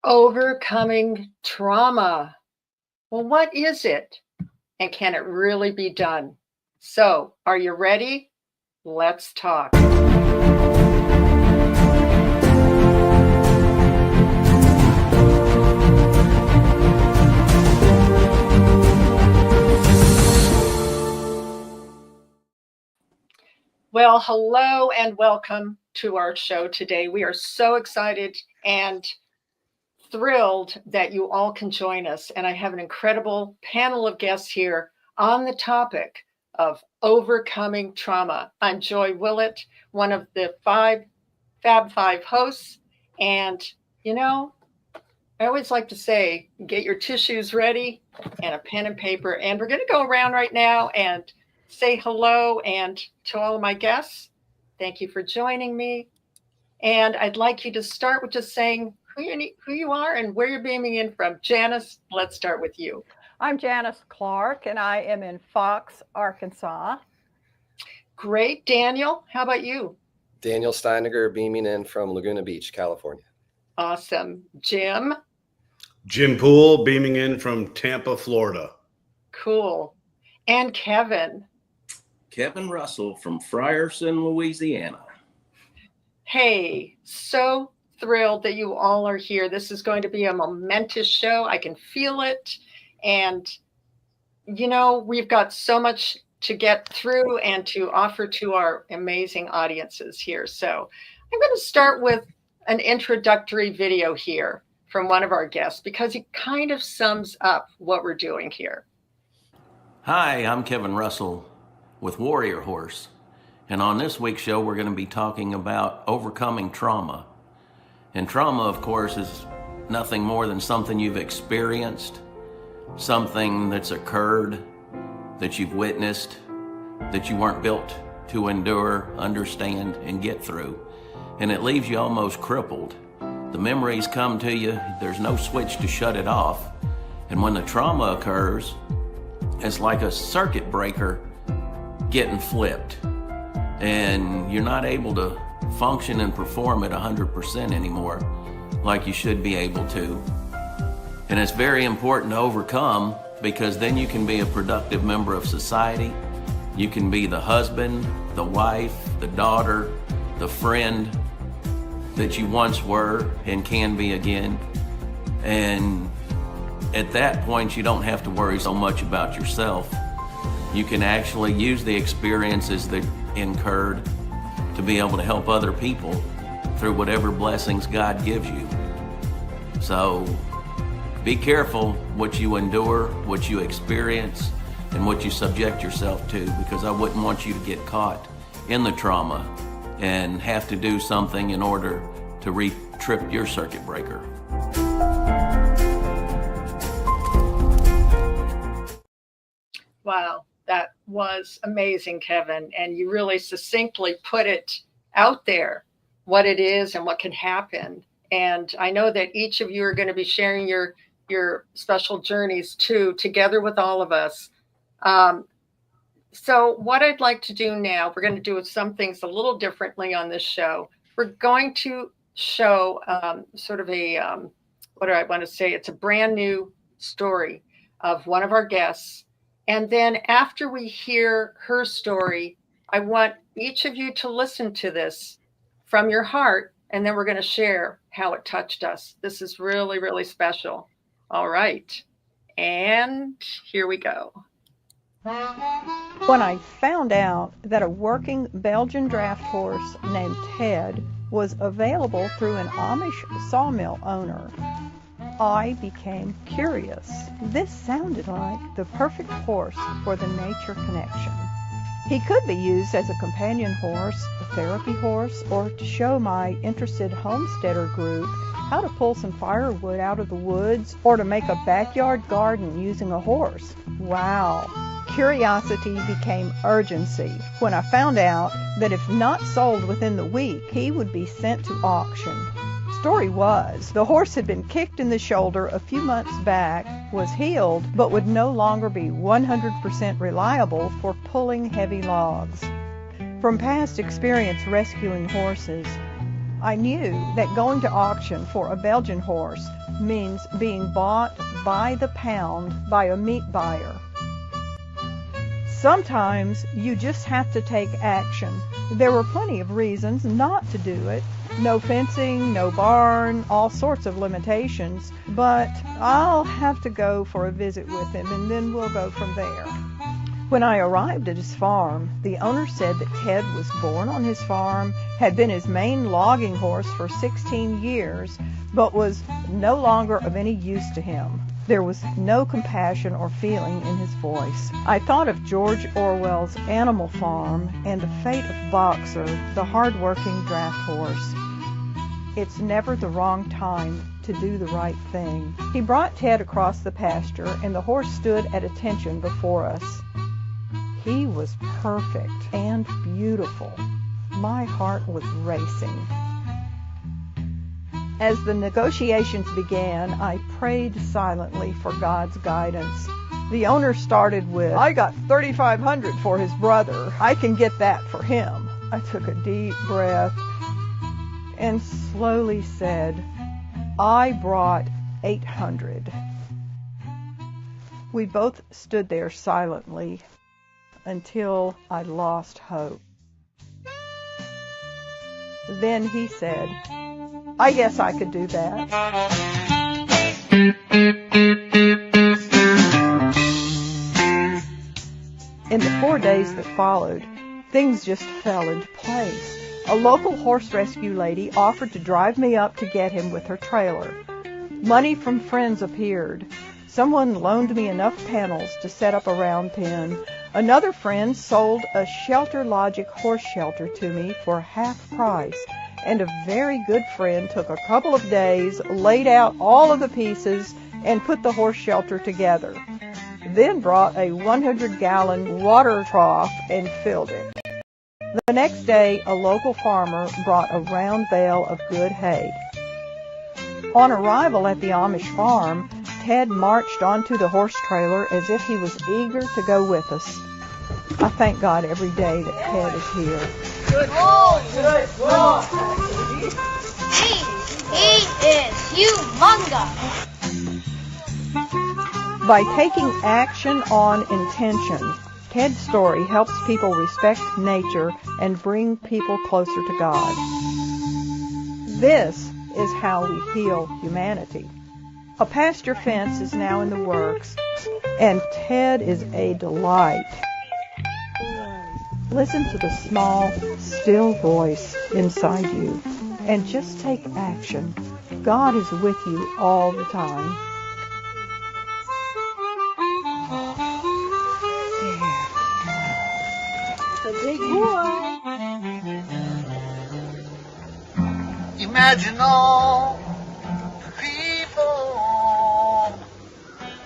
Overcoming trauma. Well, what is it? And can it really be done? So, are you ready? Let's talk. Well, hello and welcome to our show today. We are so excited and thrilled that you all can join us. And I have an incredible panel of guests here on the topic of overcoming trauma. I'm Joy Willett, one of the Fab Five hosts. And, I always like to say, get your tissues ready and a pen and paper. And we're going to go around right now and say hello and to all of my guests. Thank you for joining me. And I'd like you to start with just saying who you are and where you're beaming in from. Janice, let's start with you. I'm Janice Clark, and I am in Fox, Arkansas. Great. Daniel, how about you? Daniel Steiniger, beaming in from Laguna Beach, California. Awesome. Jim? Jim Poole, beaming in from Tampa, Florida. Cool. And Kevin? Kevin Russell from Frierson, Louisiana. Hey, so thrilled that you all are here. This is going to be a momentous show. I can feel it. And, we've got so much to get through and to offer to our amazing audiences here. So I'm going to start with an introductory video here from one of our guests because it kind of sums up what we're doing here. Hi, I'm Kevin Russell with Warrior Horse. And on this week's show, we're going to be talking about overcoming trauma. And trauma, of course, is nothing more than something you've experienced, something that's occurred, that you've witnessed, that you weren't built to endure, understand, and get through. And it leaves you almost crippled. The memories come to you, there's no switch to shut it off. And when the trauma occurs, it's like a circuit breaker getting flipped. And you're not able to function and perform at 100% anymore like you should be able to. And it's very important to overcome because then you can be a productive member of society. You can be the husband, the wife, the daughter, the friend that you once were and can be again. And at that point, you don't have to worry so much about yourself. You can actually use the experiences that incurred to be able to help other people through whatever blessings God gives you. So be careful what you endure, what you experience, and what you subject yourself to, because I wouldn't want you to get caught in the trauma and have to do something in order to trip your circuit breaker. Wow, that was amazing, Kevin. And you really succinctly put it out there, what it is and what can happen. And I know that each of you are going to be sharing your special journeys too, together with all of us. So what I'd like to do now, we're going to do some things a little differently on this show. We're going to show sort of a, what do I want to say? It's a brand new story of one of our guests. And then after we hear her story, I want each of you to listen to this from your heart, and then we're going to share how it touched us. This is really, really special. All right. And here we go. When I found out that a working Belgian draft horse named Ted was available through an Amish sawmill owner, I became curious. This sounded like the perfect horse for the nature connection. He could be used as a companion horse, a therapy horse, or to show my interested homesteader group how to pull some firewood out of the woods or to make a backyard garden using a horse. Wow! Curiosity became urgency when I found out that if not sold within the week, he would be sent to auction. Story was, the horse had been kicked in the shoulder a few months back, was healed, but would no longer be 100% reliable for pulling heavy logs. From past experience rescuing horses, I knew that going to auction for a Belgian horse means being bought by the pound by a meat buyer. Sometimes you just have to take action. There were plenty of reasons not to do it. No fencing, no barn, all sorts of limitations. But I'll have to go for a visit with him, and then we'll go from there. When I arrived at his farm, the owner said that Ted was born on his farm, had been his main logging horse for 16 years, but was no longer of any use to him. There was no compassion or feeling in his voice. I thought of George Orwell's Animal Farm and the fate of Boxer, the hard-working draft horse. It's never the wrong time to do the right thing. He brought Ted across the pasture, and the horse stood at attention before us. He was perfect and beautiful. My heart was racing. As the negotiations began, I prayed silently for God's guidance. The owner started with, "I got $3,500 for his brother. I can get that for him." I took a deep breath and slowly said, "I brought $800. We both stood there silently until I lost hope. Then he said, "I guess I could do that." In the 4 days that followed, things just fell into place. A local horse rescue lady offered to drive me up to get him with her trailer. Money from friends appeared. Someone loaned me enough panels to set up a round pen. Another friend sold a Shelter Logic horse shelter to me for half price. And a very good friend took a couple of days, laid out all of the pieces, and put the horse shelter together. Then brought a 100-gallon water trough and filled it. The next day, a local farmer brought a round bale of good hay. On arrival at the Amish farm, Ted marched onto the horse trailer as if he was eager to go with us. I thank God every day that Ted is here. He is humongous. By taking action on intention, Ted's story helps people respect nature and bring people closer to God. This is how we heal humanity. A pasture fence is now in the works, and Ted is a delight. Listen to the small, still voice inside you, and just take action. God is with you all the time. It's a big boy. Imagine all the people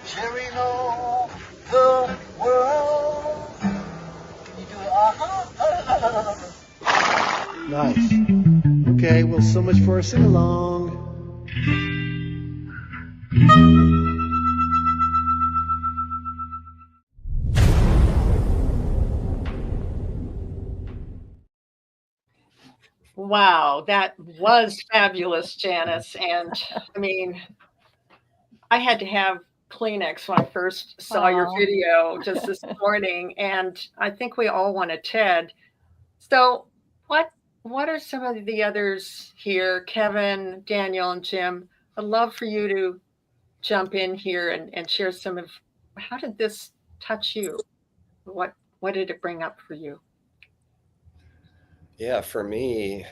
sharing all the world. You do Nice. Okay, well, so much for a sing-along. Wow, that was fabulous, Janice. And I mean, I had to have Kleenex when I first saw your video just this morning, and I think we all wanted Ted. So what are some of the others here? Kevin, Daniel, and Jim, I'd love for you to jump in here and share some of, how did this touch you? What did it bring up for you? Yeah, for me,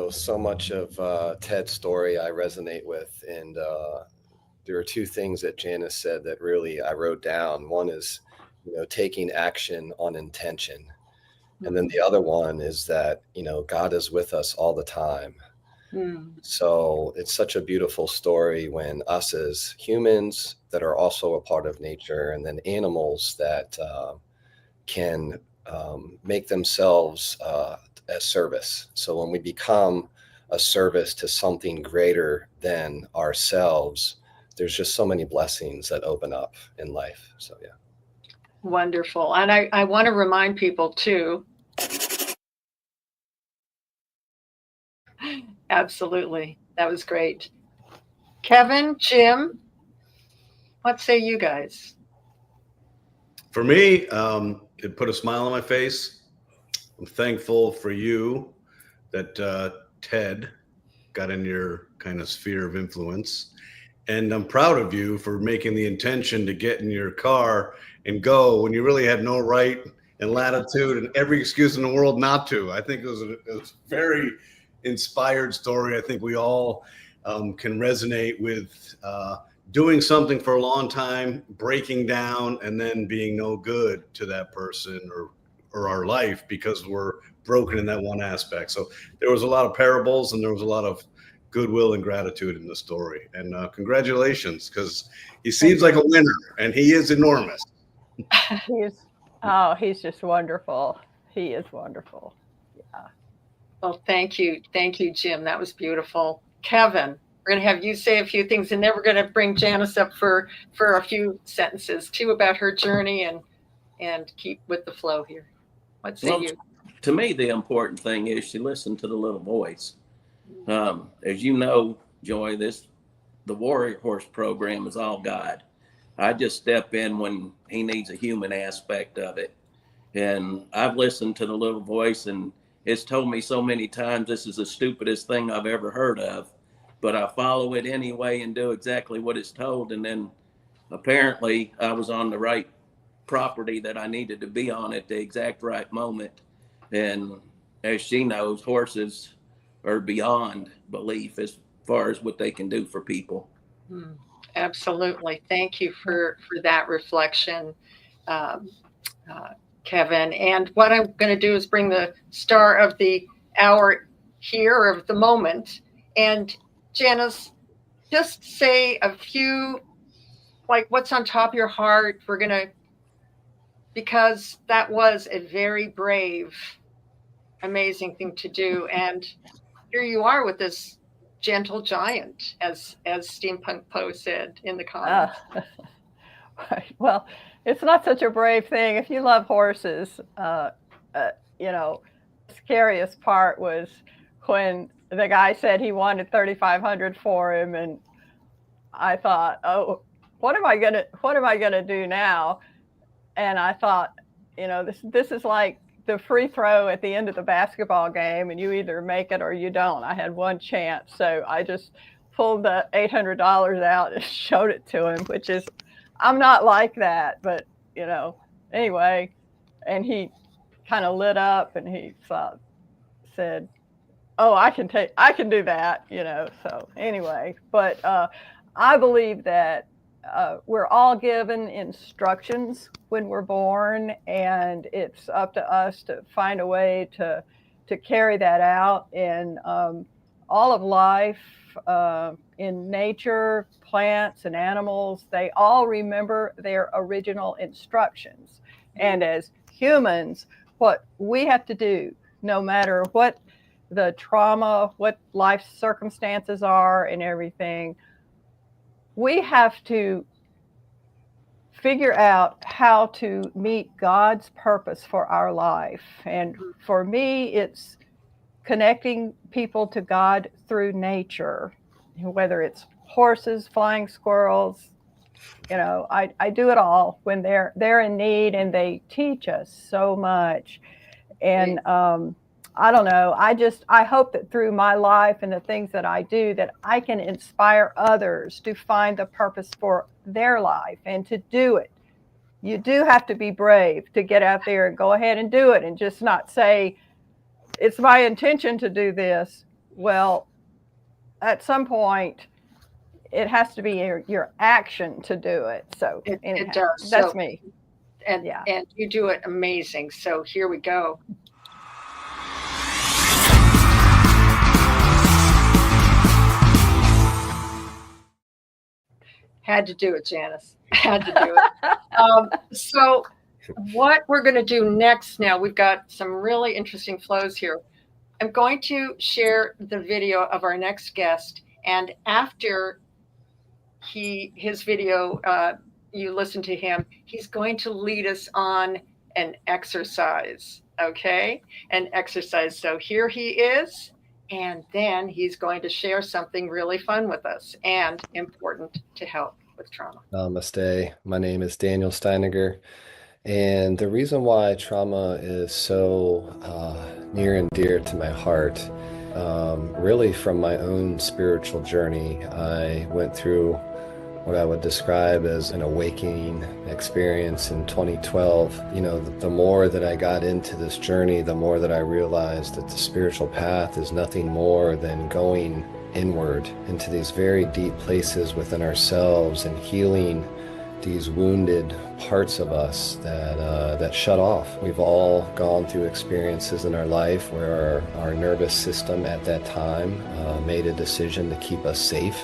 so much of Ted's story I resonate with. And there are two things that Janice said that really I wrote down. One is, taking action on intention. And then the other one is that, God is with us all the time. So it's such a beautiful story when us as humans that are also a part of nature, and then animals that can make themselves as service. So when we become a service to something greater than ourselves, there's just so many blessings that open up in life. So, yeah. Wonderful. And I want to remind people too, Absolutely. That was great. Kevin, Jim, what say you guys? For me, it put a smile on my face. I'm thankful for you that Ted got in your kind of sphere of influence. And I'm proud of you for making the intention to get in your car and go when you really had no right and latitude and every excuse in the world not to. I think it was a very inspired story. I think we all can resonate with doing something for a long time, breaking down, and then being no good to that person or our life because we're broken in that one aspect. So there was a lot of parables and there was a lot of goodwill and gratitude in the story. And congratulations, because he seems like a winner and he is enormous. He's just wonderful. He is wonderful. Yeah. Well, thank you. Thank you, Jim. That was beautiful. Kevin, we're going to have you say a few things, and then we're going to bring Janice up for a few sentences too about her journey and keep with the flow here. What say you? To me, the important thing is she listened to the little voice. As you know, Joy, the Warrior Horse program is all God. I just step in when he needs a human aspect of it. And I've listened to the little voice, and it's told me so many times this is the stupidest thing I've ever heard of. But I follow it anyway and do exactly what it's told. And then apparently I was on the right property that I needed to be on at the exact right moment. And as she knows, horses are beyond belief as far as what they can do for people. Absolutely. Thank you for that reflection, Kevin. And what I'm going to do is bring the star of the hour here, or of the moment. And Janice, just say a few, like, what's on top of your heart. We're going to, because that was a very brave, amazing thing to do. And here you are with this gentle giant, as Steampunk Poe said in the comments. Well, it's not such a brave thing. If you love horses, the scariest part was when the guy said he wanted $3,500 for him, and I thought, oh, what am I gonna do now? And I thought, this is like the free throw at the end of the basketball game, and you either make it or you don't. I had one chance, so I just pulled the $800 out and showed it to him, which is, I'm not like that, but anyway, and he kind of lit up and he said, oh, I can do that, so anyway, but I believe that we're all given instructions when we're born, and it's up to us to find a way to carry that out in all of life, in nature, plants and animals. They all remember their original instructions. And as humans, what we have to do, no matter what the trauma, what life circumstances are and everything, we have to figure out how to meet God's purpose for our life. And for me, it's connecting people to God through nature, whether it's horses, flying squirrels, I do it all when they're in need, and they teach us so much. And I don't know, I hope that through my life and the things that I do, that I can inspire others to find the purpose for their life and to do it. You do have to be brave to get out there and go ahead and do it, and just not say, it's my intention to do this. Well, at some point, it has to be your action to do it. So anyhow, it does. That's me. And you do it amazing. So here we go. Had to do it, Janice. Had to do it. So what we're going to do next now, we've got some really interesting flows here. I'm going to share the video of our next guest, and after his video, you listen to him, he's going to lead us on an exercise, okay? An exercise. So here he is, And then he's going to share something really fun with us and important to help with trauma. Namaste. My name is Daniel Steiniger. And the reason why trauma is so near and dear to my heart, really from my own spiritual journey, I went through what I would describe as an awakening experience in 2012. You know, the more that I got into this journey, the more that I realized that the spiritual path is nothing more than going inward into these very deep places within ourselves and healing these wounded parts of us that shut off. We've all gone through experiences in our life where our nervous system at that time made a decision to keep us safe.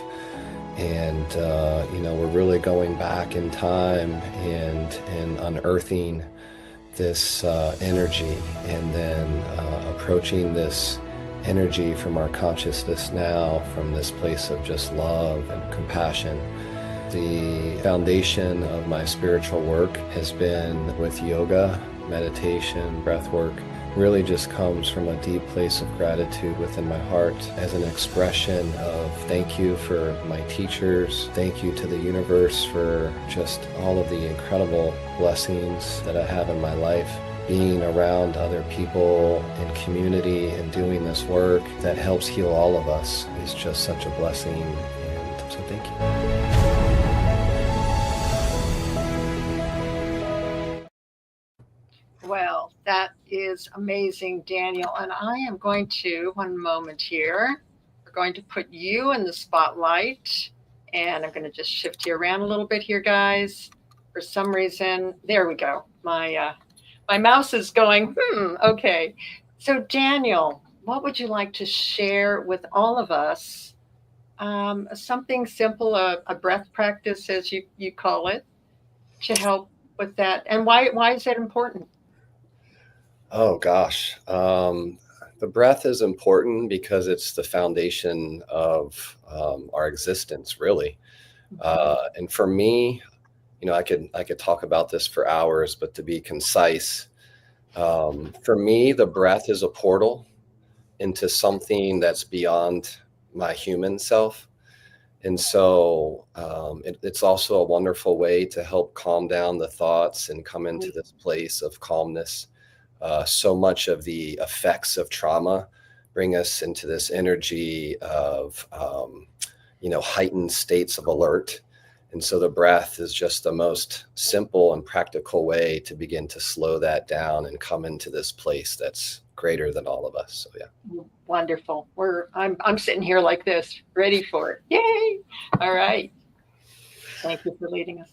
And, we're really going back in time and unearthing this energy and then approaching this energy from our consciousness now from this place of just love and compassion. The foundation of my spiritual work has been with yoga, meditation, breath work. Really just comes from a deep place of gratitude within my heart as an expression of thank you for my teachers, thank you to the universe for just all of the incredible blessings that I have in my life. Being around other people in community and doing this work that helps heal all of us is just such a blessing, and so thank you. Well, that is amazing, Daniel. And I am going to, one moment here, we're going to put you in the spotlight. And I'm going to just shift you around a little bit here, guys. For some reason, there we go. My mouse is going, okay. So Daniel, what would you like to share with all of us? Something simple, a breath practice, as you call it, to help with that. And why is that important? Oh gosh. The breath is important because it's the foundation of our existence, really. And for me, I could talk about this for hours, but to be concise, for me, the breath is a portal into something that's beyond my human self. And so it's also a wonderful way to help calm down the thoughts and come into this place of calmness. So much of the effects of trauma bring us into this energy of, heightened states of alert. And so the breath is just the most simple and practical way to begin to slow that down and come into this place that's greater than all of us. So, yeah. Wonderful. I'm sitting here like this, ready for it. Yay. All right. Thank you for leading us.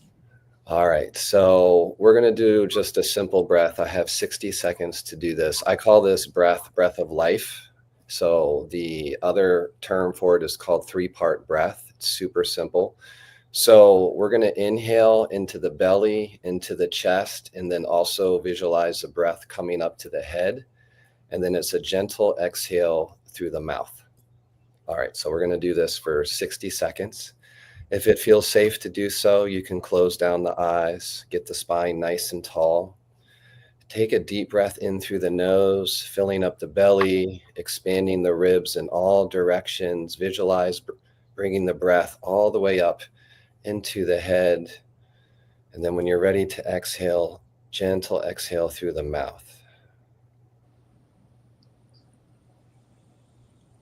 All right, so we're going to do just a simple breath. I have 60 seconds to do this. I call this breath of life. So the other term for it is called 3-part breath. It's super simple. So we're going to inhale into the belly, into the chest, and then also visualize the breath coming up to the head. And then it's a gentle exhale through the mouth. All right, so we're going to do this for 60 seconds. If it feels safe to do so, you can close down the eyes, get the spine nice and tall. Take a deep breath in through the nose, filling up the belly, expanding the ribs in all directions. Visualize bringing the breath all the way up into the head. And then when you're ready to exhale, gentle exhale through the mouth.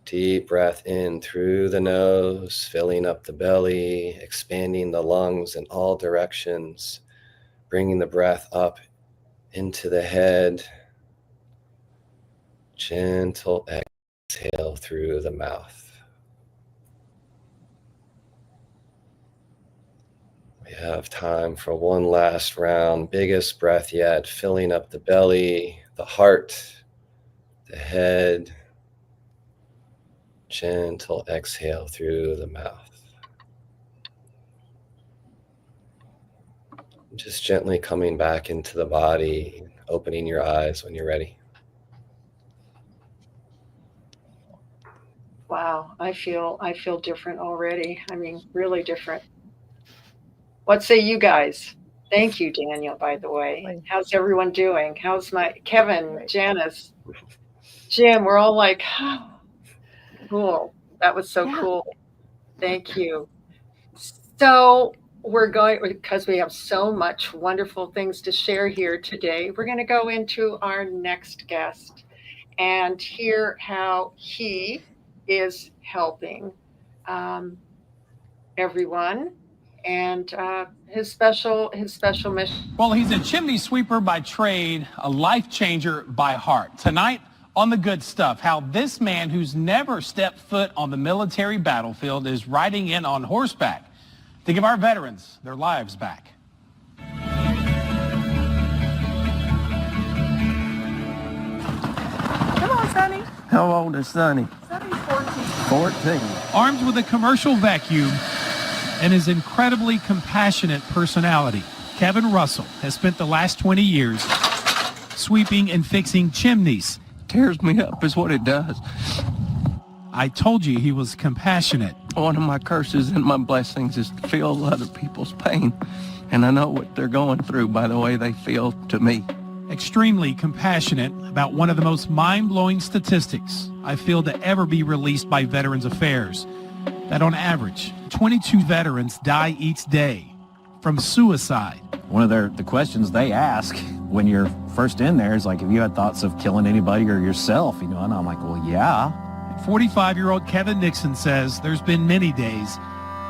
Deep breath in through the nose, filling up the belly, expanding the lungs in all directions, bringing the breath up into the head. Gentle exhale through the mouth. We have time for one last round. Biggest breath yet, filling up the belly, the heart, the head. Gentle exhale through the mouth. Just gently coming back into the body, opening your eyes when you're ready. Wow, I feel different already. I mean, really different. What say you guys? Thank you, Daniel, by the way. How's everyone doing? How's my Kevin, Janice, Jim? We're all like, Cool. That was so Yeah. cool. Thank you. So we're going, because we have so much wonderful things to share here today, we're going to go into our next guest and hear how he is helping everyone and his special mission. Well, he's a chimney sweeper by trade, a life changer by heart. Tonight on The Good Stuff, how this man who's never stepped foot on the military battlefield is riding in on horseback to give our veterans their lives back. Come on, Sonny. How old is Sonny? Sonny's 14. 14. Armed with a commercial vacuum and his incredibly compassionate personality, Kevin Russell has spent the last 20 years sweeping and fixing chimneys. Tears me up is what it does. I told you he was compassionate. One of my curses and my blessings is to feel other people's pain. And I know what they're going through by the way they feel to me. Extremely compassionate about one of the most mind-blowing statistics I feel to ever be released by Veterans Affairs. That on average, 22 veterans die each day from suicide. One of the questions they ask when you're first in there is like, have you had thoughts of killing anybody or yourself? You know, and I'm like, well, yeah. 45-year-old Kevin Nixon says there's been many days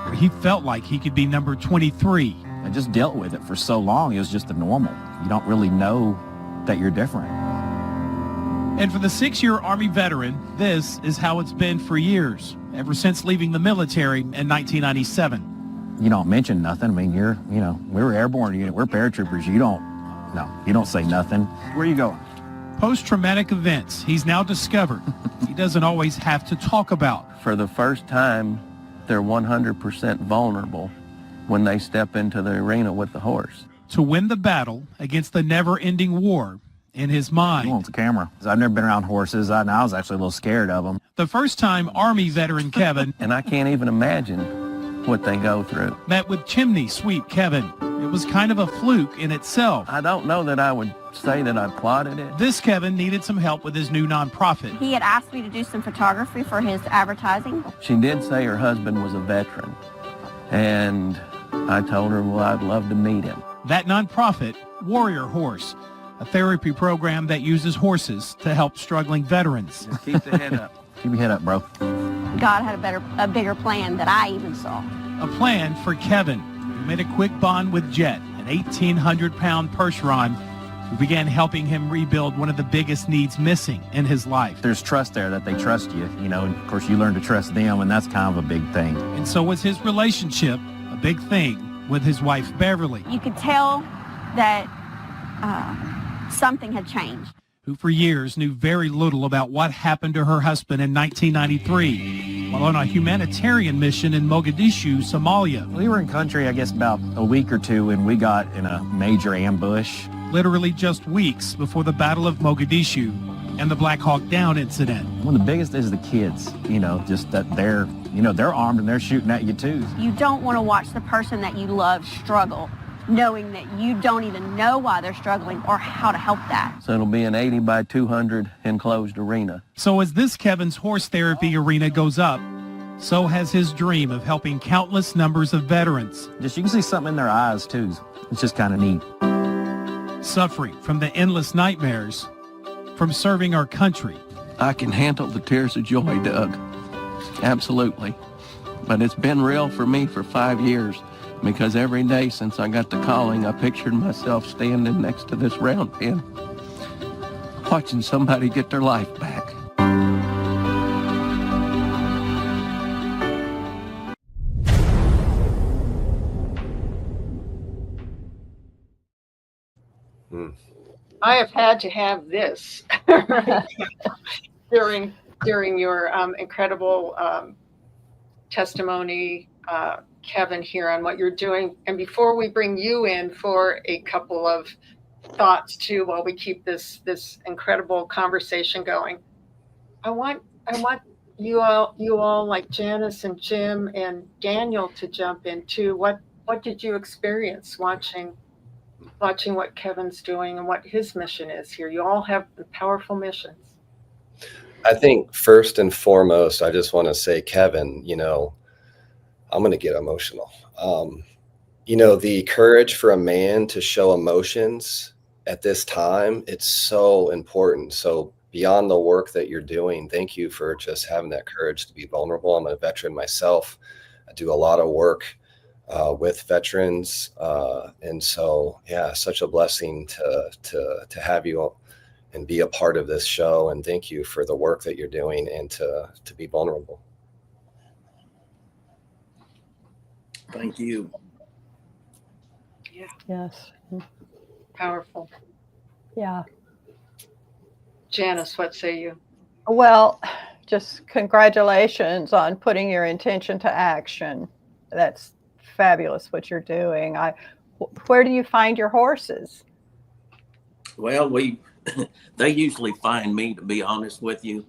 where he felt like he could be number 23. I just dealt with it for so long. It was just the normal. You don't really know that you're different. And for the 6-year Army veteran, this is how it's been for years, ever since leaving the military in 1997. You don't mention nothing. I mean, we were airborne unit. We're paratroopers. You don't say nothing. Where are you going? Post-traumatic events he's now discovered he doesn't always have to talk about. For the first time, they're 100% vulnerable when they step into the arena with the horse. To win the battle against the never-ending war in his mind. He wants a camera. I've never been around horses. I was actually a little scared of them. The first time Army veteran Kevin And I can't even imagine what they go through. met with chimney sweep Kevin. It was kind of a fluke in itself. I don't know that I would say that I plotted it. This Kevin needed some help with his new nonprofit. He had asked me to do some photography for his advertising. She did say her husband was a veteran, and I told her, well, I'd love to meet him. That nonprofit, Warrior Horse, a therapy program that uses horses to help struggling veterans. Just keep the head up. Keep your head up, bro. God had a bigger plan that I even saw. A plan for Kevin, who made a quick bond with Jet, an 1,800-pound Percheron, who began helping him rebuild one of the biggest needs missing in his life. There's trust there that they trust you, and of course you learn to trust them, and that's kind of a big thing. And so was his relationship, a big thing, with his wife Beverly, You could tell that something had changed. who for years knew very little about what happened to her husband in 1993 while on a humanitarian mission in Mogadishu, Somalia. We were in country, I guess, about a week or two, and we got in a major ambush. Literally just weeks before the Battle of Mogadishu and the Black Hawk Down incident. One of the biggest is the kids, just that they're armed and they're shooting at you too. You don't want to watch the person that you love struggle, knowing that you don't even know why they're struggling or how to help that. So it'll be an 80 by 200 enclosed arena. So as this Kevin's horse therapy arena goes up, so has his dream of helping countless numbers of veterans. Just you can see something in their eyes too. It's just kind of neat. Suffering from the endless nightmares from serving our country. I can handle the tears of joy, Doug. Absolutely. But it's been real for me for 5 years because every day since I got the calling, I pictured myself standing next to this round pen, watching somebody get their life back. I have had to have this during your incredible testimony, Kevin, here on what you're doing. And before we bring you in for a couple of thoughts too, while we keep this incredible conversation going, I want you all like Janice and Jim and Daniel to jump into what did you experience watching what Kevin's doing and what his mission is here. You all have powerful missions. I think first and foremost, I just want to say, Kevin, I'm going to get emotional. The courage for a man to show emotions at this time, it's so important. So beyond the work that you're doing, thank you for just having that courage to be vulnerable. I'm a veteran myself. I do a lot of work with veterans. And so, yeah, such a blessing to have you and be a part of this show. And thank you for the work that you're doing and to be vulnerable. Thank you. Yeah. Yes. Powerful. Yeah. Janice, what say you? Well, just congratulations on putting your intention to action. That's fabulous what you're doing. Where do you find your horses? Well, they usually find me, to be honest with you.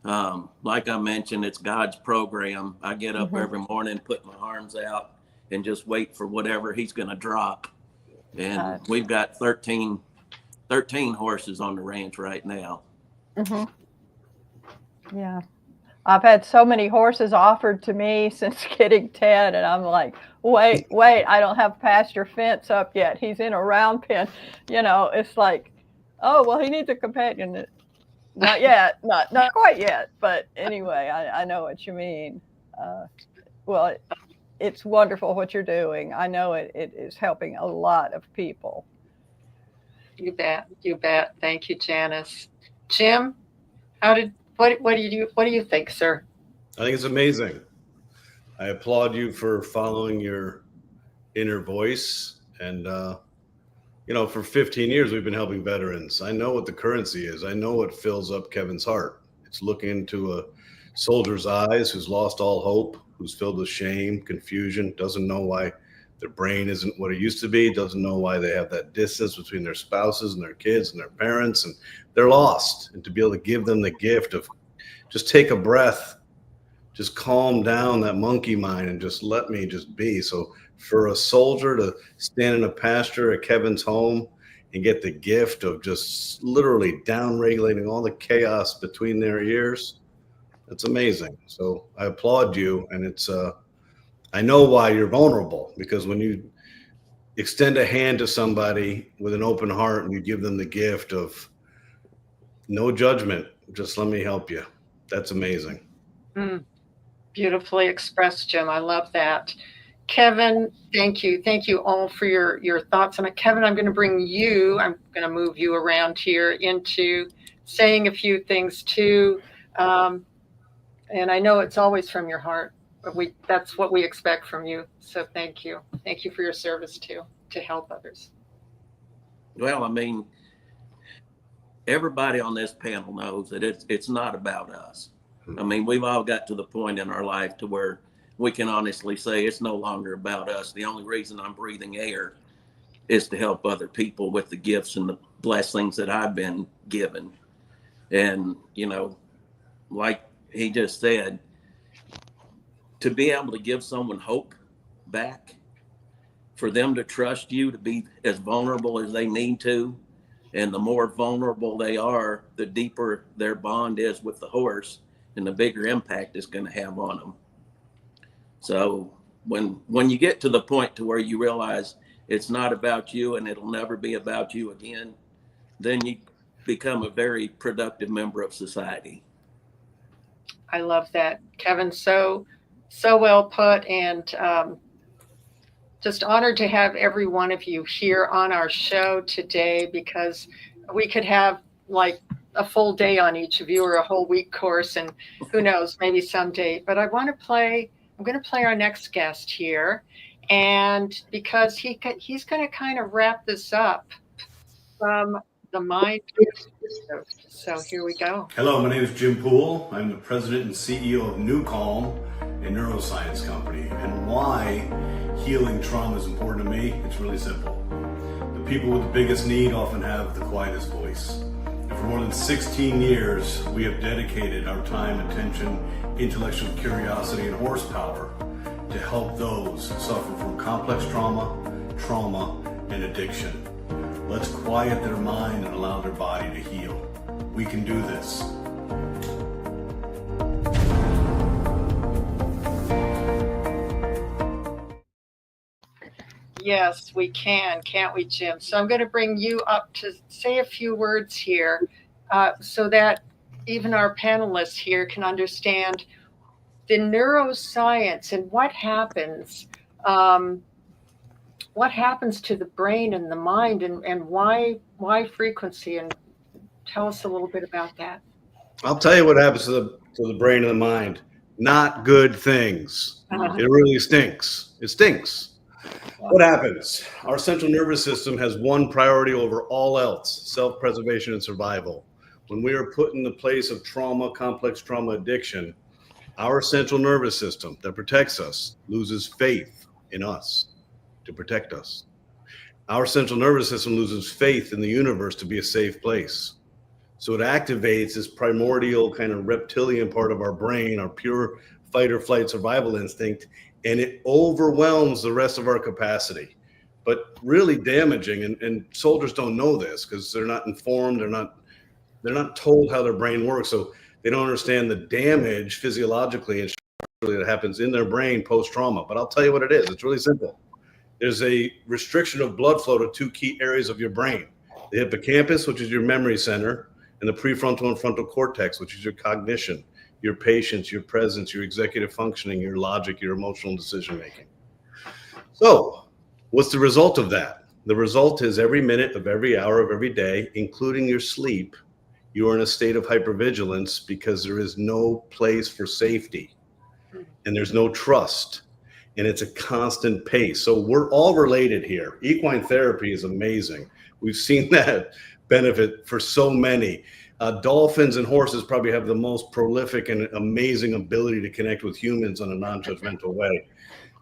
Like I mentioned, it's God's program. I get up every morning, put my arms out, and just wait for whatever he's going to drop. And we've got 13 horses on the ranch right now. Yeah. I've had so many horses offered to me since getting Ted, and I'm like, wait, I don't have pasture fence up yet. He's in a round pen. It's like, oh, well, he needs a companion. Not yet, not quite yet. But anyway, I know what you mean. Well, it's wonderful what you're doing. I know it is helping a lot of people. You bet. Thank you, Janice. Jim, what do you think, sir? I think it's amazing. I applaud you for following your inner voice. And, for 15 years, we've been helping veterans. I know what the currency is. I know what fills up Kevin's heart. It's looking into a soldier's eyes who's lost all hope, who's filled with shame, confusion, doesn't know why their brain isn't what it used to be, doesn't know why they have that distance between their spouses and their kids and their parents, and they're lost. And to be able to give them the gift of just take a breath, just calm down that monkey mind and just let me just be. So for a soldier to stand in a pasture at Kevin's home and get the gift of just literally down regulating all the chaos between their ears, that's amazing. So I applaud you. And it's, I know why you're vulnerable, because when you extend a hand to somebody with an open heart and you give them the gift of no judgment, just let me help you. That's amazing. Beautifully expressed, Jim. I love that. Kevin, thank you. Thank you all for your thoughts on it. Kevin, I'm going to move you around here into saying a few things too. And I know it's always from your heart, but that's what we expect from you. So thank you. Thank you for your service too, to help others. Well, I mean, everybody on this panel knows that it's not about us. I mean, we've all got to the point in our life to where we can honestly say it's no longer about us. The only reason I'm breathing air is to help other people with the gifts and the blessings that I've been given. And, like he just said, to be able to give someone hope back, for them to trust you to be as vulnerable as they need to. And the more vulnerable they are, the deeper their bond is with the horse and the bigger impact it's going to have on them. So when you get to the point to where you realize it's not about you and it'll never be about you again, then you become a very productive member of society. I love that, Kevin. So well put, and just honored to have every one of you here on our show today, because we could have like a full day on each of you, or a whole week course, and who knows, maybe someday. But I'm going to play our next guest here, and because he's going to kind of wrap this up from the mind. So here we go. Hello, my name is Jim Poole. I'm the president and CEO of NuCalm, a neuroscience company. And why healing trauma is important to me? It's really simple. The people with the biggest need often have the quietest voice. And for more than 16 years, we have dedicated our time, attention, intellectual curiosity, and horsepower to help those who suffer from complex trauma, and addiction. Let's quiet their mind and allow their body to heal. We can do this. Yes, we can, can't we, Jim? So I'm going to bring you up to say a few words here so that even our panelists here can understand the neuroscience and what happens to the brain and the mind, and why frequency, and tell us a little bit about that. I'll tell you what happens to the brain and the mind. Not good things. It really stinks. It stinks. What happens? Our central nervous system has one priority over all else: self-preservation and survival. When we are put in the place of trauma, complex trauma addiction, our central nervous system that protects us loses faith in us to protect us. Our central nervous system loses faith in the universe to be a safe place. So it activates this primordial kind of reptilian part of our brain, our pure fight or flight survival instinct, and it overwhelms the rest of our capacity. But really damaging, and soldiers don't know this because they're not informed, they're not told how their brain works, so they don't understand the damage physiologically and structurally that happens in their brain post-trauma. But I'll tell you what it is. It's really simple. There's a restriction of blood flow to two key areas of your brain: the hippocampus, which is your memory center, and the prefrontal and frontal cortex, which is your cognition, your patience, your presence, your executive functioning, your logic, your emotional decision making. So what's the result of that? The result is every minute of every hour of every day, including your sleep, you are in a state of hypervigilance because there is no place for safety and there's no trust, and it's a constant pace. So we're all related here. Equine therapy is amazing. We've seen that benefit for so many. Dolphins and horses probably have the most prolific and amazing ability to connect with humans in a non-judgmental way.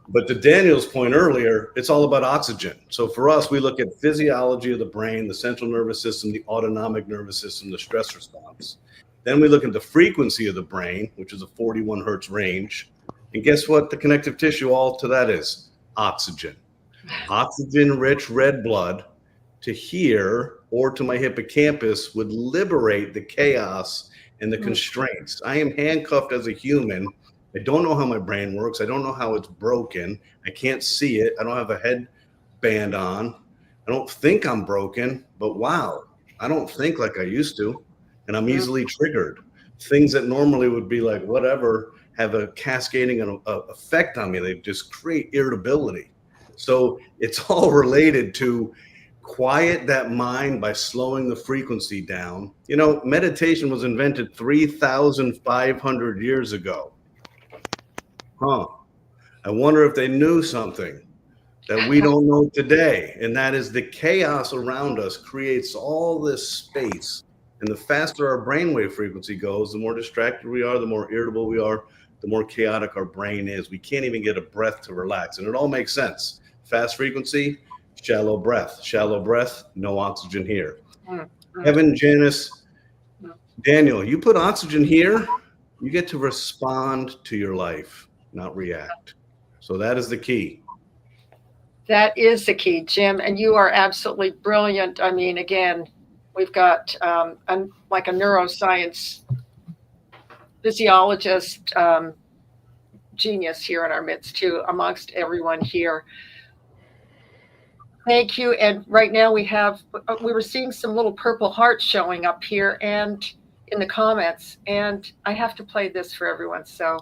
But to Daniel's point earlier, it's all about oxygen. So for us, we look at physiology of the brain, the central nervous system, the autonomic nervous system, the stress response. Then we look at the frequency of the brain, which is a 41 hertz range. And guess what the connective tissue all to that is? Oxygen. Oxygen-rich red blood to here or to my hippocampus would liberate the chaos and the constraints. I am handcuffed as a human. I don't know how my brain works. I don't know how it's broken. I can't see it. I don't have a headband on. I don't think I'm broken, but wow, I don't think like I used to. And I'm easily triggered. Things that normally would be like whatever have a cascading effect on me. They just create irritability. So it's all related to quiet that mind by slowing the frequency down. You know, meditation was invented 3,500 years ago. I wonder if they knew something that we don't know today, and that is the chaos around us creates all this space. And the faster our brainwave frequency goes, the more distracted we are, the more irritable we are, the more chaotic our brain is. We can't even get a breath to relax, and it all makes sense. Fast frequency, shallow breath, no oxygen here. Kevin, Janice, Daniel, you put oxygen here, you get to respond to your life, not react. So that is the key. That is the key, Jim, and you are absolutely brilliant. I mean, again, we've got like a neuroscience physiologist genius here in our midst too, amongst everyone here. Thank you. And right now we were seeing some little purple hearts showing up here and in the comments, and I have to play this for everyone. So.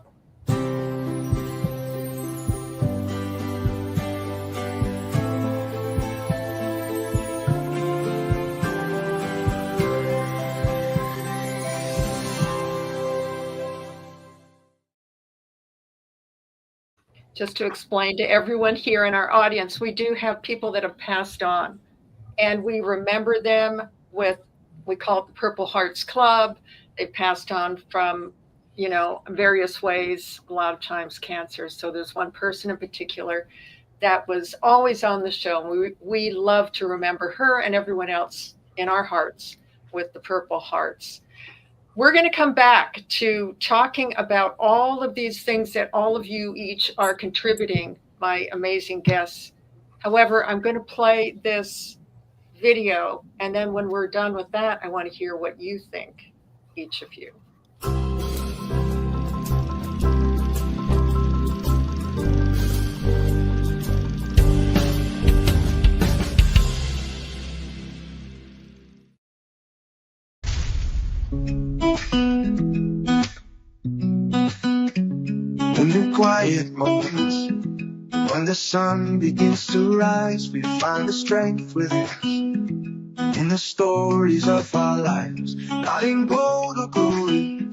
Just to explain to everyone here in our audience, we do have people that have passed on, and we remember them with, we call it the Purple Hearts Club. They passed on from, you know, various ways, a lot of times cancer. So there's one person in particular that was always on the show. We love to remember her and everyone else in our hearts with the Purple Hearts. We're going to come back to talking about all of these things that all of you each are contributing, my amazing guests. However, I'm going to play this video, and then when we're done with that, I want to hear what you think, each of you. quiet moments, when the sun begins to rise, we find the strength within us. In the stories of our lives, not in gold or glory,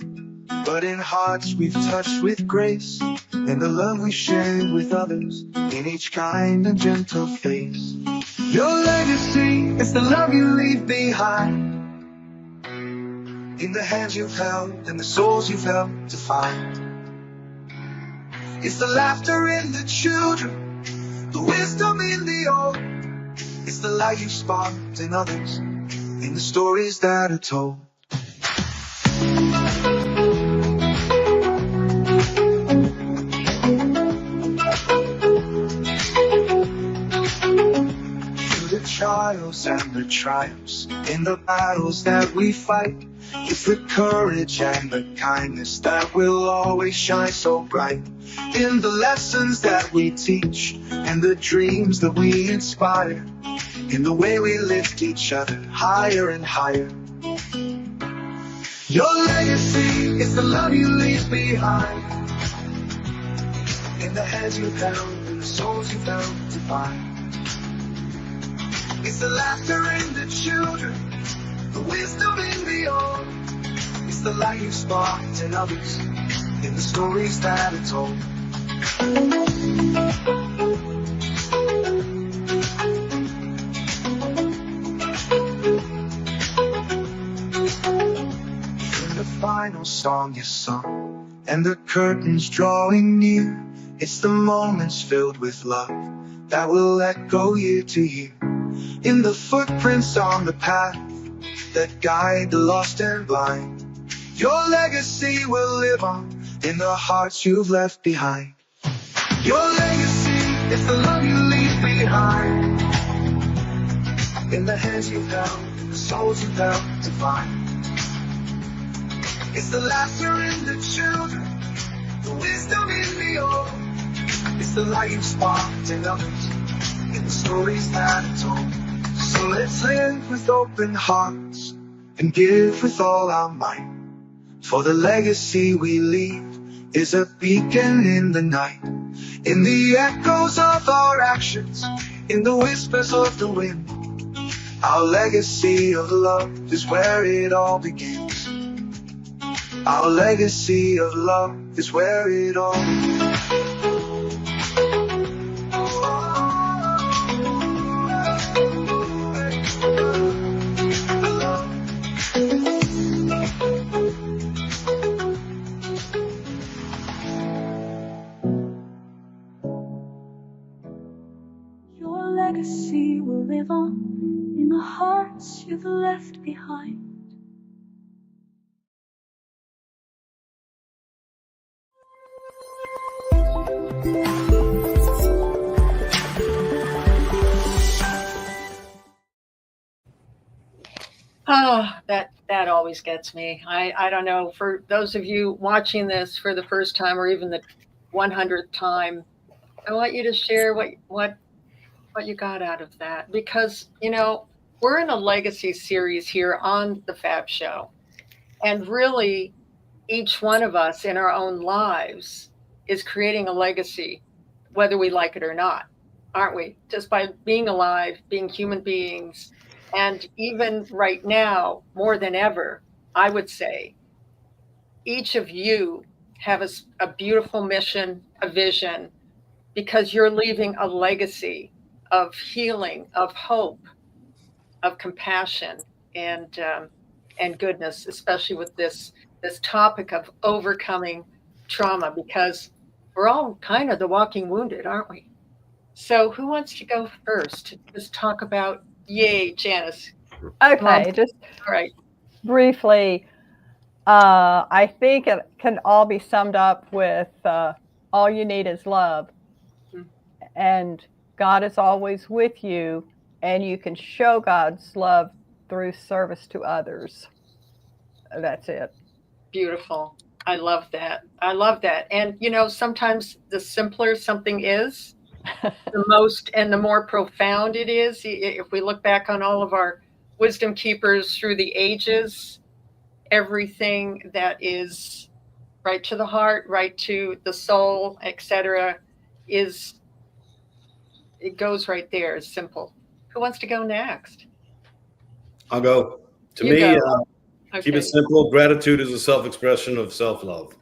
but in hearts we've touched with grace, in the love we share with others, in each kind and gentle face. Your legacy is the love you leave behind, in the hands you've held and the souls you've helped to find. It's the laughter in the children, the wisdom in the old. It's the light you sparked in others, in the stories that are told. Through the trials and the triumphs, in the battles that we fight, it's the courage and the kindness that will always shine so bright. In the lessons that we teach and the dreams that we inspire, in the way we lift each other higher and higher. Your legacy is the love you leave behind, in the hands you've held and the souls you've helped to find. It's the laughter in the children, the wisdom in the old. It's the light you sparked in others, in the stories that are told. In the final song you sung, and the curtains drawing near, it's the moments filled with love that will echo year to year. In the footprints on the path that guide the lost and blind, your legacy will live on in the hearts you've left behind. Your legacy is the love you leave behind, in the hands you've held, the souls you've helped to find. It's the laughter in the children, the wisdom in the old. It's the light you sparked in others, in the stories that are told. So let's live with open hearts and give with all our might, for the legacy we leave is a beacon in the night, in the echoes of our actions, in the whispers of the wind. Our legacy of love is where it all begins. Our legacy of love is where it all begins. Your legacy will live on in the hearts you've left behind. Oh, that always gets me. I don't know, for those of you watching this for the first time or even the 100th time, I want you to share what you got out of that, because we're in a legacy series here on the Fab Show, and really each one of us in our own lives is creating a legacy, whether we like it or not, aren't we? Just by being alive, being human beings. And even right now, more than ever, I would say, each of you have a beautiful mission, a vision, because you're leaving a legacy of healing, of hope, of compassion, and goodness, especially with this topic of overcoming trauma, because we're all kind of the walking wounded, aren't we? So who wants to go first to just talk about, yay, Janice? Okay, just all right. Briefly, I think it can all be summed up with all you need is love. And God is always with you, and you can show God's love through service to others. That's it. Beautiful. I love that. I love that. And, sometimes the simpler something is, the most and the more profound it is. If we look back on all of our wisdom keepers through the ages, everything that is right to the heart, right to the soul, etc. It goes right there. It's simple. Who wants to go next? I'll go. To You me, go. keep it Okay. simple. Gratitude is a self-expression of self-love.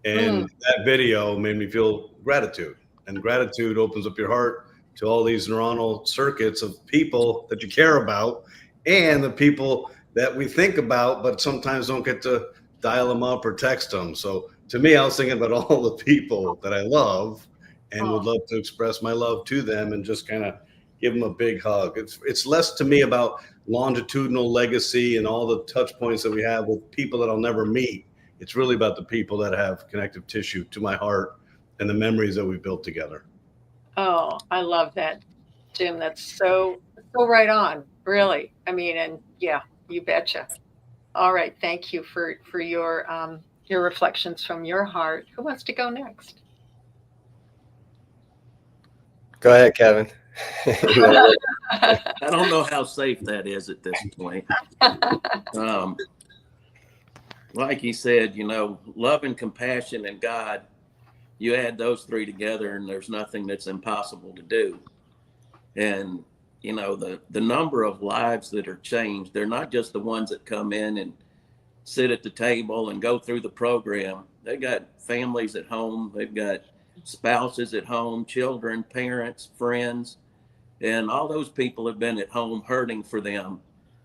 And Mm. that video made me feel gratitude. And gratitude opens up your heart to all these neuronal circuits of people that you care about and the people that we think about, but sometimes don't get to dial them up or text them. So to me, I was thinking about all the people that I love and would love to express my love to them and just kind of give them a big hug. It's less to me about longitudinal legacy and all the touch points that we have with people that I'll never meet. It's really about the people that have connective tissue to my heart and the memories that we built together. Oh, I love that, Jim. That's so right on. Really. I mean, and yeah, you betcha. All right. Thank you for your reflections from your heart. Who wants to go next? Go ahead, Kevin. I don't know how safe that is at this point. Like he said, love and compassion and God, you add those three together and there's nothing that's impossible to do. And, the number of lives that are changed, they're not just the ones that come in and sit at the table and go through the program. They got families at home. They've got spouses at home, children, parents, friends, and all those people have been at home hurting for them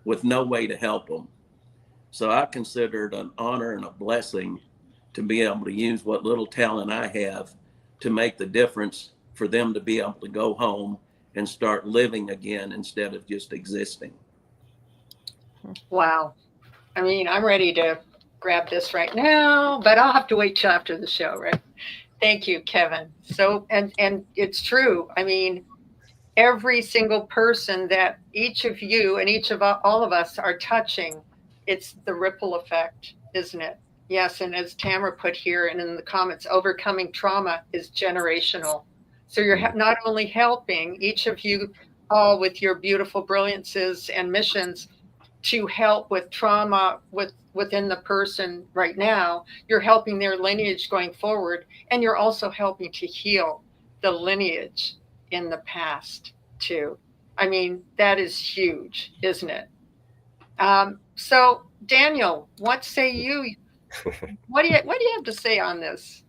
with no way to help them. So I consider it an honor and a blessing to be able to use what little talent I have to make the difference for them to be able to go home and start living again instead of just existing. Wow. I mean, I'm ready to grab this right now, but I'll have to wait till after the show, right? Thank you, Kevin. So, and it's true. I mean, every single person that each of you and each of all of us are touching, it's the ripple effect, isn't it? Yes. And as Tamara put here and in the comments, overcoming trauma is generational. So you're not only helping each of you all with your beautiful brilliances and missions to help with trauma within the person right now, you're helping their lineage going forward, and you're also helping to heal the lineage in the past too. I mean, that is huge, isn't it? So Daniel, what say you? What do you have to say on this?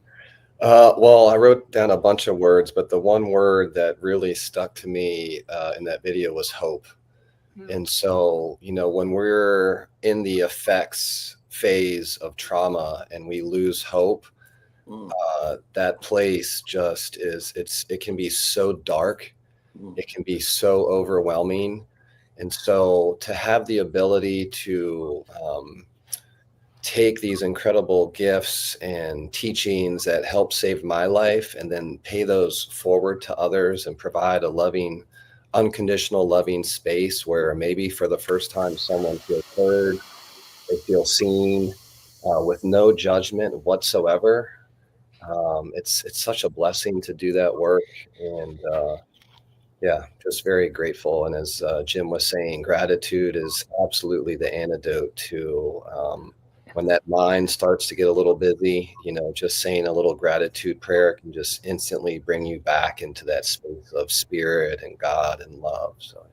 Well, I wrote down a bunch of words, but the one word that really stuck to me in that video was hope. And so, when we're in the effects phase of trauma and we lose hope, that place just it can be so dark. It can be so overwhelming. And so to have the ability to take these incredible gifts and teachings that help save my life and then pay those forward to others and provide a loving, unconditional loving space where maybe for the first time someone feels heard, they feel seen with no judgment whatsoever. It's such a blessing to do that work. And yeah, just very grateful. And as Jim was saying, gratitude is absolutely the antidote to when that mind starts to get a little busy, just saying a little gratitude prayer can just instantly bring you back into that space of spirit and God and love. So,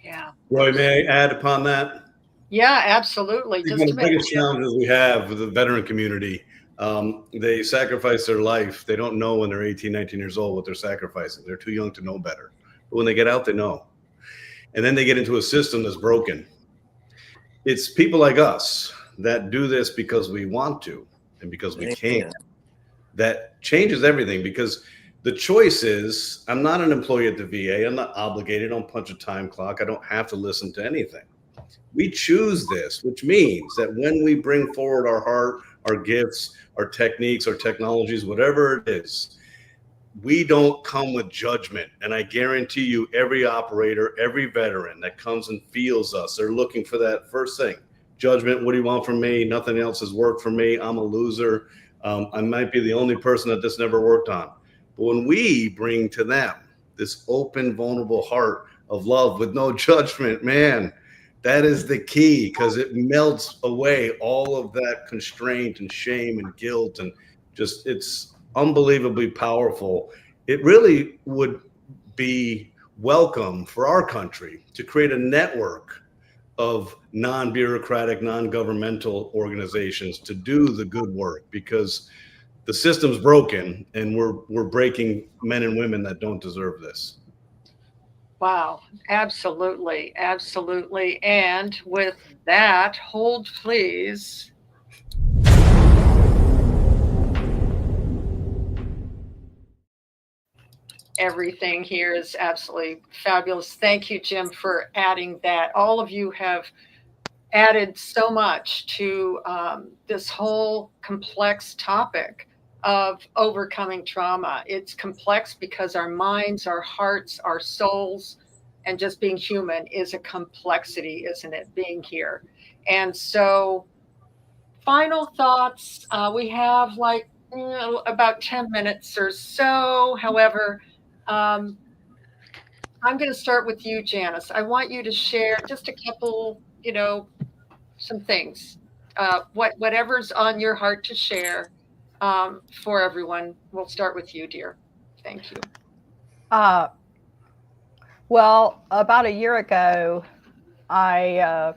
yeah. Roy, may I add upon that? Yeah, absolutely. One of the biggest challenges we have with the veteran community, they sacrifice their life. They don't know when they're 18, 19 years old what they're sacrificing. They're too young to know better. But when they get out, they know. And then they get into a system that's broken. It's people like us that do this because we want to and because we can. That changes everything, because the choice is, I'm not an employee at the VA. I'm not obligated. I don't punch a time clock. I don't have to listen to anything. We choose this, which means that when we bring forward our heart, our gifts, our techniques, our technologies, whatever it is, we don't come with judgment. And I guarantee you, every operator, every veteran that comes and feels us, they're looking for that first thing. Judgment. What do you want from me? Nothing else has worked for me. I'm a loser. I might be the only person that this never worked on. But when we bring to them this open, vulnerable heart of love with no judgment, man, That is the key, because it melts away all of that constraint and shame and guilt, and just, it's unbelievably powerful. It really would be welcome for our country to create a network of non-bureaucratic, non-governmental organizations to do the good work, because the system's broken and we're breaking men and women that don't deserve this. Wow, absolutely, absolutely. And with that, hold please. Everything here is absolutely fabulous. Thank you, Jim, for adding that. All of you have added so much to this whole complex topic of overcoming trauma. It's complex because our minds, our hearts, our souls, and just being human is a complexity, isn't it, being here? And so, final thoughts. We have like about 10 minutes or so. However, I'm going to start with you, Janice. I want you to share just a couple, some things, whatever's on your heart to share for everyone. We'll start with you, dear. Thank you. Well, about a year ago, I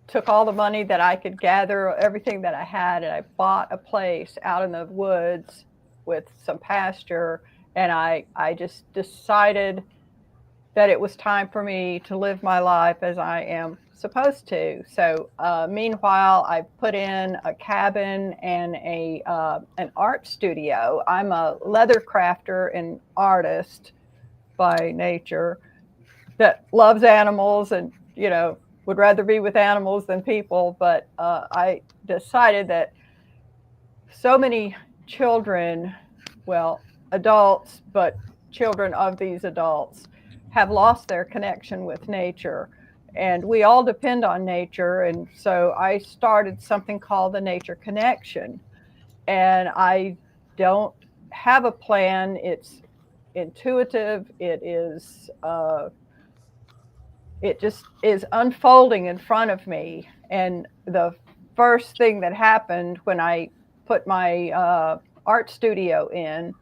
took all the money that I could gather, everything that I had, and I bought a place out in the woods with some pasture. And I just decided that it was time for me to live my life as I am supposed to. So meanwhile, I put in a cabin and an art studio. I'm a leather crafter and artist by nature that loves animals and, would rather be with animals than people. But I decided that so many children, well, adults, but children of these adults have lost their connection with nature. And we all depend on nature. And so I started something called the Nature Connection. And I don't have a plan. It's intuitive. It just is unfolding in front of me. And the first thing that happened when I put my art studio in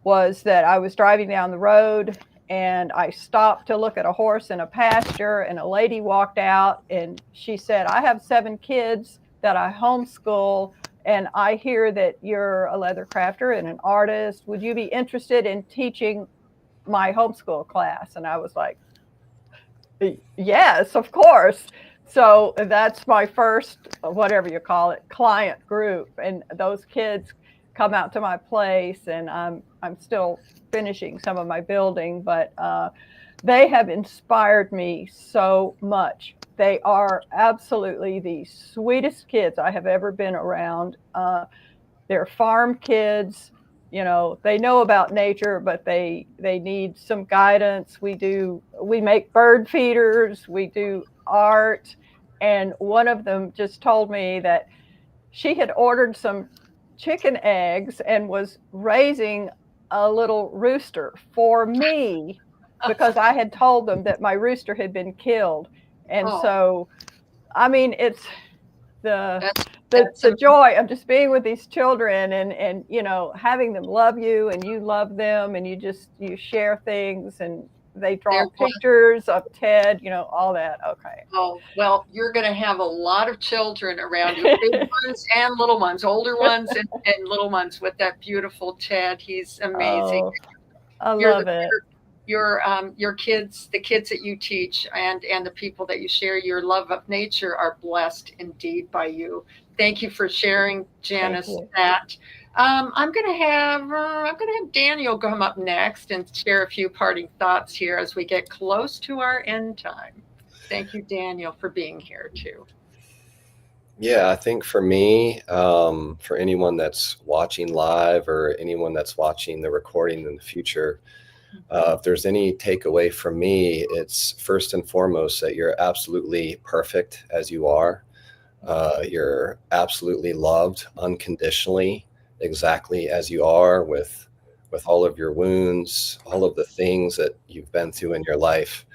was that I was driving down the road and I stopped to look at a horse in a pasture, and a lady walked out and she said, "I have 7 kids that I homeschool, and I hear that you're a leather crafter and an artist. Would you be interested in teaching my homeschool class?" And I was like, yes, of course. So that's my first, whatever you call it, client group. And those kids come out to my place, and I'm still finishing some of my building, but they have inspired me so much. They are absolutely the sweetest kids I have ever been around. They're farm kids. They know about nature, but they need some guidance. We make bird feeders, we do art. And one of them just told me that she had ordered some chicken eggs and was raising a little rooster for me because I had told them that my rooster had been killed. And so, I mean, it's the joy of just being with these children and having them love you and you love them, and you share things, and they draw pictures of Ted, all that. Okay. Oh, well, you're going to have a lot of children around you, big ones and little ones, older ones and little ones with that beautiful Ted. He's amazing. Oh, I love it. Your kids, the kids that you teach and the people that you share your love of nature are blessed indeed by you. Thank you for sharing, Janice, that. I'm going to have Daniel come up next and share a few parting thoughts here as we get close to our end time. Thank you, Daniel, for being here too. Yeah, I think for me, for anyone that's watching live or anyone that's watching the recording in the future, if there's any takeaway from me, it's first and foremost that you're absolutely perfect as you are. You're absolutely loved unconditionally, exactly as you are, with all of your wounds, all of the things that you've been through in your life.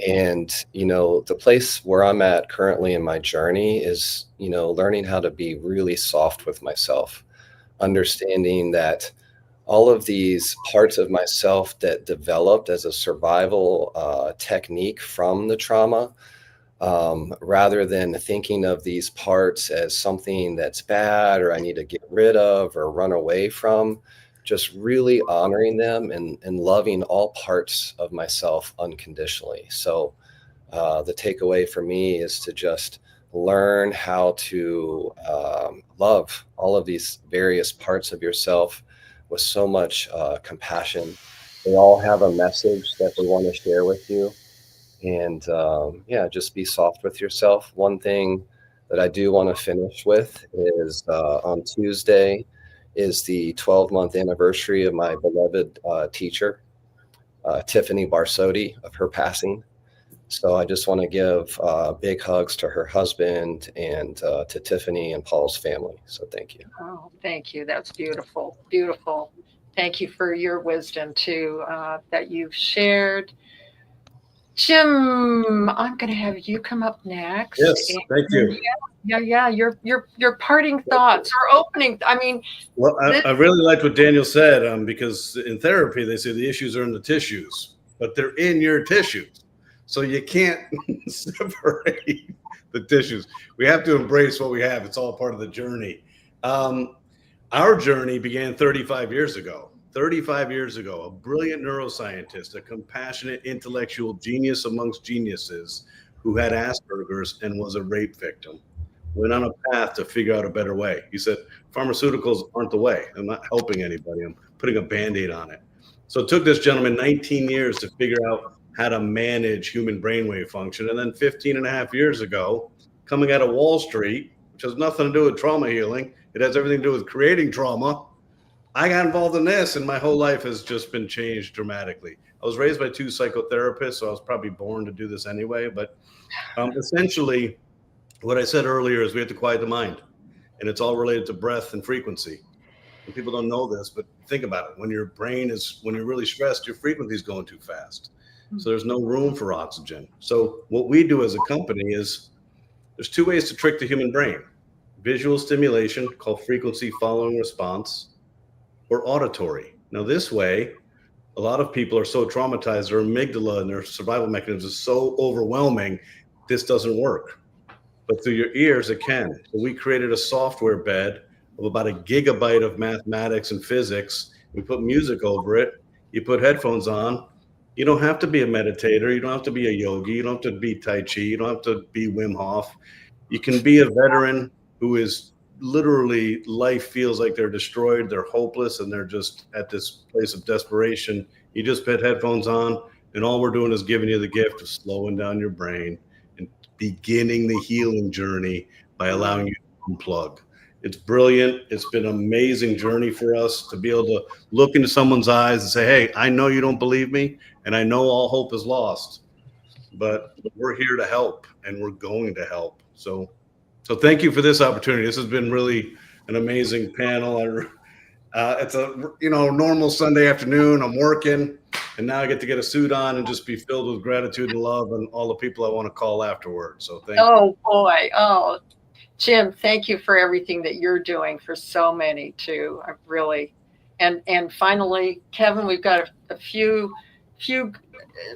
And, the place where I'm at currently in my journey is, learning how to be really soft with myself, understanding that all of these parts of myself that developed as a survival technique from the trauma, rather than thinking of these parts as something that's bad or I need to get rid of or run away from, just really honoring them and loving all parts of myself unconditionally. So the takeaway for me is to just learn how to love all of these various parts of yourself with so much compassion. They all have a message that they want to share with you. And just be soft with yourself. One thing that I do want to finish with is on Tuesday is the 12-month anniversary of my beloved teacher, Tiffany Barsotti, of her passing. So I just want to give big hugs to her husband and to Tiffany and Paul's family. So thank you. Oh, thank you. That's beautiful. Beautiful. Thank you for your wisdom too, that you've shared. Jim, I'm going to have you come up next. Yes, thank you. Yeah. Your parting thoughts or opening. I mean, well, I really liked what Daniel said, because in therapy they say the issues are in the tissues, but they're in your tissues, so you can't separate the tissues. We have to embrace what we have. It's all part of the journey. Our journey began 35 years ago. 35 years ago, a brilliant neuroscientist, a compassionate intellectual genius amongst geniuses who had Asperger's and was a rape victim, went on a path to figure out a better way. He said, pharmaceuticals aren't the way. I'm not helping anybody. I'm putting a Band-Aid on it. So it took this gentleman 19 years to figure out how to manage human brainwave function. And then 15 and a half years ago, coming out of Wall Street, which has nothing to do with trauma healing, it has everything to do with creating trauma, I got involved in this, and my whole life has just been changed dramatically. I was raised by 2 psychotherapists, so I was probably born to do this anyway. But essentially, what I said earlier is we have to quiet the mind, and it's all related to breath and frequency. And people don't know this, but think about it. When you're really stressed, your frequency is going too fast. So there's no room for oxygen. So what we do as a company is there's 2 ways to trick the human brain: visual stimulation, called frequency following response, or auditory. Now, this way, a lot of people are so traumatized, their amygdala and their survival mechanism is so overwhelming, this doesn't work. But through your ears, it can. So we created a software bed of about 1 gigabyte of mathematics and physics. We put music over it. You put headphones on. You don't have to be a meditator. You don't have to be a yogi. You don't have to be Tai Chi. You don't have to be Wim Hof. You can be a veteran who is literally, life feels like they're destroyed, they're hopeless, and they're just at this place of desperation. You just put headphones on, and all we're doing is giving you the gift of slowing down your brain and beginning the healing journey by allowing you to unplug. It's brilliant. It's been an amazing journey for us to be able to look into someone's eyes and say, hey, I know you don't believe me, and I know all hope is lost, but we're here to help, and we're going to help. So thank you for this opportunity. This has been really an amazing panel. It's a normal Sunday afternoon. I'm working, and now I get to get a suit on and just be filled with gratitude and love and all the people I want to call afterwards. So thank you. Oh boy. Oh, Jim, thank you for everything that you're doing for so many too. I really, and finally, Kevin, we've got a few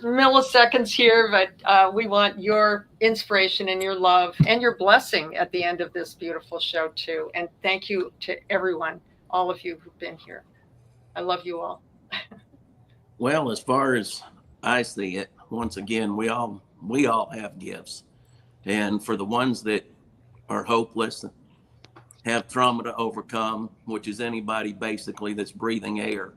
milliseconds here, but we want your inspiration and your love and your blessing at the end of this beautiful show too. And thank you to everyone, all of you who've been here. I love you all. Well, as far as I see it, once again, we all have gifts. And for the ones that are hopeless, have trauma to overcome, which is anybody basically that's breathing air,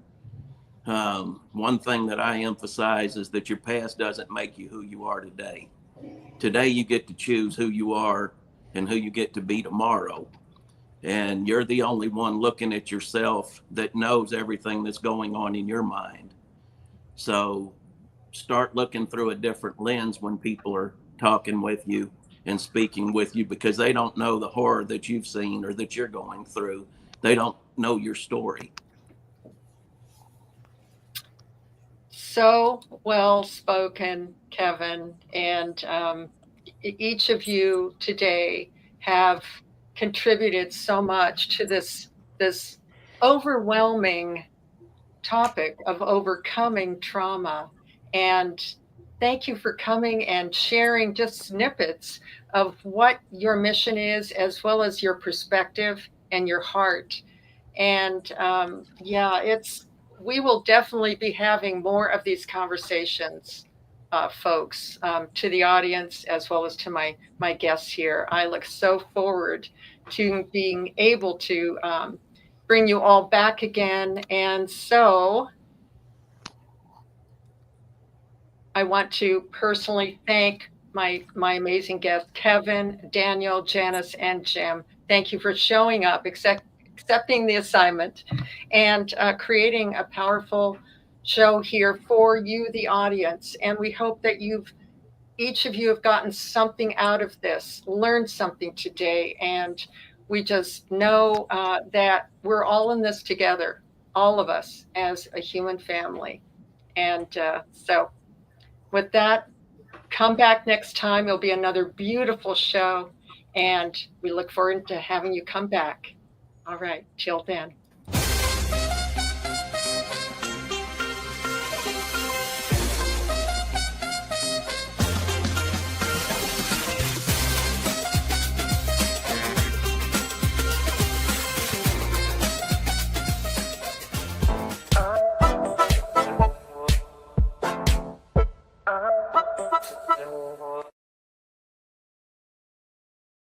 one thing that I emphasize is that your past doesn't make you who you are today. Today, you get to choose who you are and who you get to be tomorrow. And you're the only one looking at yourself that knows everything that's going on in your mind. So start looking through a different lens when people are talking with you and speaking with you, because they don't know the horror that you've seen or that you're going through. They don't know your story. so well spoken, Kevin, and each of you today have contributed so much to this overwhelming topic of overcoming trauma. And thank you for coming and sharing just snippets of what your mission is, as well as your perspective and your heart. And we will definitely be having more of these conversations, folks, to the audience as well as to my guests here. I look so forward to being able to bring you all back again. And so I want to personally thank my amazing guests, Kevin, Daniel, Janice, and Jim. Thank you for showing up, accepting the assignment, and creating a powerful show here for you, the audience. And we hope that each of you have gotten something out of this, learned something today. And we just know that we're all in this together, all of us as a human family. And so with that, come back next time. It'll be another beautiful show. And we look forward to having you come back. All right, till then.